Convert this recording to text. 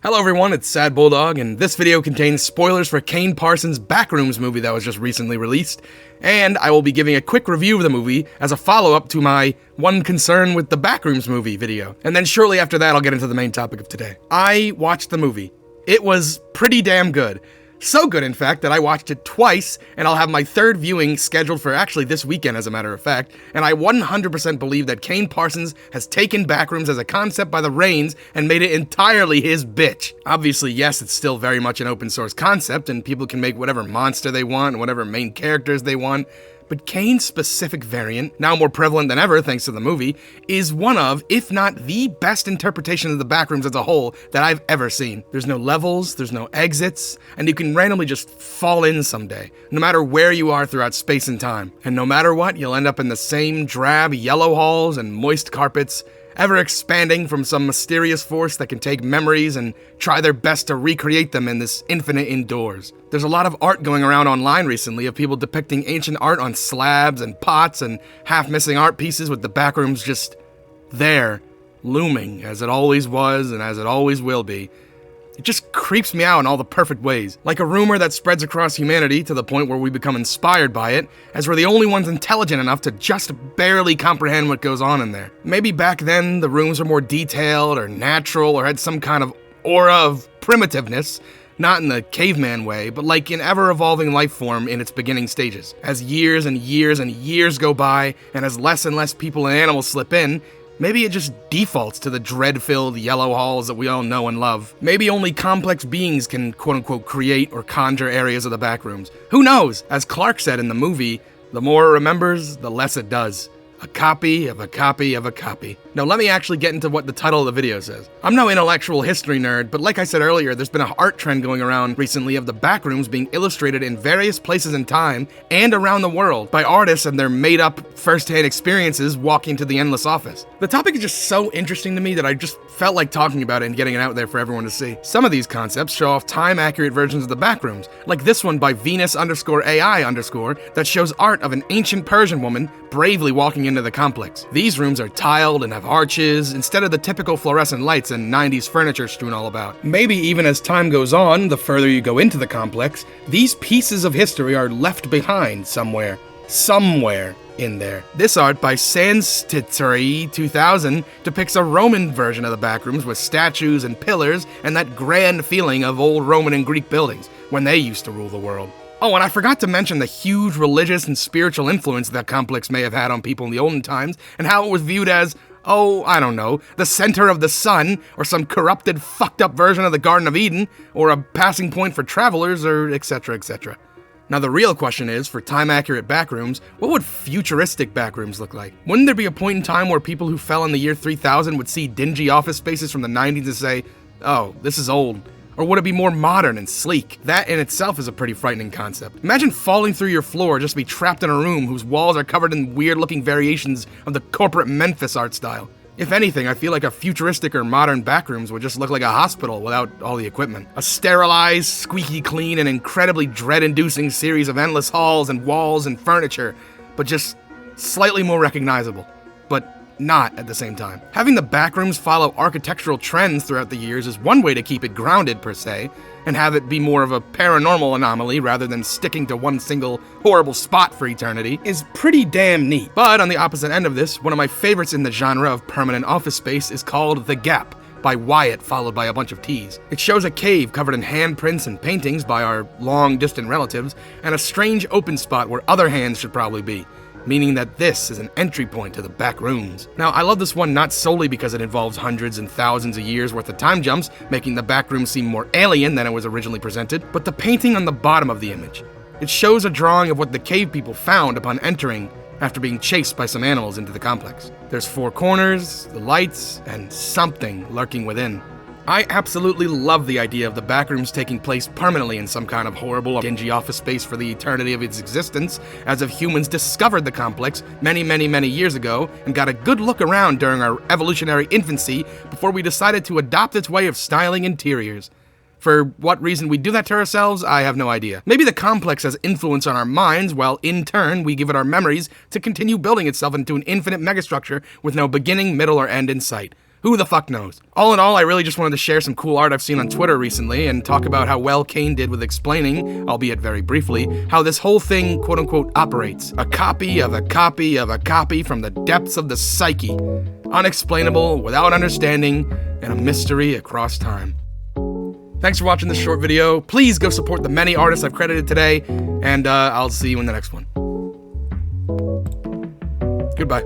Hello everyone, it's SadBulldog, and this video contains spoilers for Kane Parsons' Backrooms movie that was just recently released, and I will be giving a quick review of the movie as a follow-up to my One Concern with the Backrooms movie video. And then shortly after that, I'll get into the main topic of today. I watched the movie. It was pretty damn good. So good, in fact, that I watched it twice, and I'll have my third viewing scheduled for actually this weekend, as a matter of fact, and I 100% believe that Kane Parsons has taken Backrooms as a concept by the reins and made it entirely his bitch. Obviously, yes, it's still very much an open source concept, and people can make whatever monster they want, whatever main characters they want, but Kane's specific variant, now more prevalent than ever thanks to the movie, is one of, if not the best interpretation of the Backrooms as a whole that I've ever seen. There's no levels, there's no exits, and you can randomly just fall in someday, no matter where you are throughout space and time. And no matter what, you'll end up in the same drab yellow halls and moist carpets, ever expanding from some mysterious force that can take memories and try their best to recreate them in this infinite indoors. There's a lot of art going around online recently of people depicting ancient art on slabs and pots and half-missing art pieces with the Backrooms just there, looming, as it always was and as it always will be. It just creeps me out in all the perfect ways. Like a rumor that spreads across humanity to the point where we become inspired by it, as we're the only ones intelligent enough to just barely comprehend what goes on in there. Maybe back then the rooms were more detailed or natural or had some kind of aura of primitiveness, not in the caveman way, but like an ever-evolving life form in its beginning stages. As years and years and years go by, and as less and less people and animals slip in, maybe it just defaults to the dread-filled yellow halls that we all know and love. Maybe only complex beings can quote-unquote create or conjure areas of the Backrooms. Who knows? As Clark said in the movie, the more it remembers, the less it does. A copy of a copy of a copy. Now let me actually get into what the title of the video says. I'm no intellectual history nerd, but like I said earlier, there's been an art trend going around recently of the Backrooms being illustrated in various places in time and around the world by artists and their made-up first-hand experiences walking to the endless office. The topic is just so interesting to me that I just felt like talking about it and getting it out there for everyone to see. Some of these concepts show off time-accurate versions of the Backrooms, like this one by Venus_AI_ that shows art of an ancient Persian woman bravely walking into the complex. These rooms are tiled and have arches instead of the typical fluorescent lights and 90s furniture strewn all about. Maybe even as time goes on, the further you go into the complex, these pieces of history are left behind somewhere in there. This art by Sanstitari 2000 depicts a Roman version of the Backrooms with statues and pillars and that grand feeling of old Roman and Greek buildings when they used to rule the world. Oh, and I forgot to mention the huge religious and spiritual influence that complex may have had on people in the olden times, and how it was viewed as, oh, I don't know, the center of the sun, or some corrupted, fucked up version of the Garden of Eden, or a passing point for travelers, or etc, etc. Now the real question is, for time-accurate Backrooms, what would futuristic Backrooms look like? Wouldn't there be a point in time where people who fell in the year 3000 would see dingy office spaces from the 90s and say, oh, this is old? Or would it be more modern and sleek? That in itself is a pretty frightening concept. Imagine falling through your floor just to be trapped in a room whose walls are covered in weird-looking variations of the corporate Memphis art style. If anything, I feel like a futuristic or modern Backrooms would just look like a hospital without all the equipment. A sterilized, squeaky clean, and incredibly dread-inducing series of endless halls and walls and furniture, but just slightly more recognizable. But not at the same time. Having the Backrooms follow architectural trends throughout the years is one way to keep it grounded, per se, and have it be more of a paranormal anomaly rather than sticking to one single horrible spot for eternity, is pretty damn neat. But on the opposite end of this, one of my favorites in the genre of permanent office space is called The Gap, by Wyatt, followed by a bunch of T's. It shows a cave covered in handprints and paintings by our long-distant relatives, and a strange open spot where other hands should probably be, meaning that this is an entry point to the Backrooms. Now, I love this one not solely because it involves hundreds and thousands of years worth of time jumps, making the Backrooms seem more alien than it was originally presented, but the painting on the bottom of the image. It shows a drawing of what the cave people found upon entering after being chased by some animals into the complex. There's four corners, the lights, and something lurking within. I absolutely love the idea of the Backrooms taking place permanently in some kind of horrible, dingy office space for the eternity of its existence, as if humans discovered the complex many years ago and got a good look around during our evolutionary infancy before we decided to adopt its way of styling interiors. For what reason we do that to ourselves, I have no idea. Maybe the complex has influence on our minds, while in turn we give it our memories to continue building itself into an infinite megastructure with no beginning, middle, or end in sight. Who the fuck knows? All in all, I really just wanted to share some cool art I've seen on Twitter recently and talk about how well Kane did with explaining, albeit very briefly, how this whole thing, quote-unquote, operates. A copy of a copy of a copy from the depths of the psyche. Unexplainable, without understanding, and a mystery across time. Thanks for watching this short video. Please go support the many artists I've credited today, and I'll see you in the next one. Goodbye.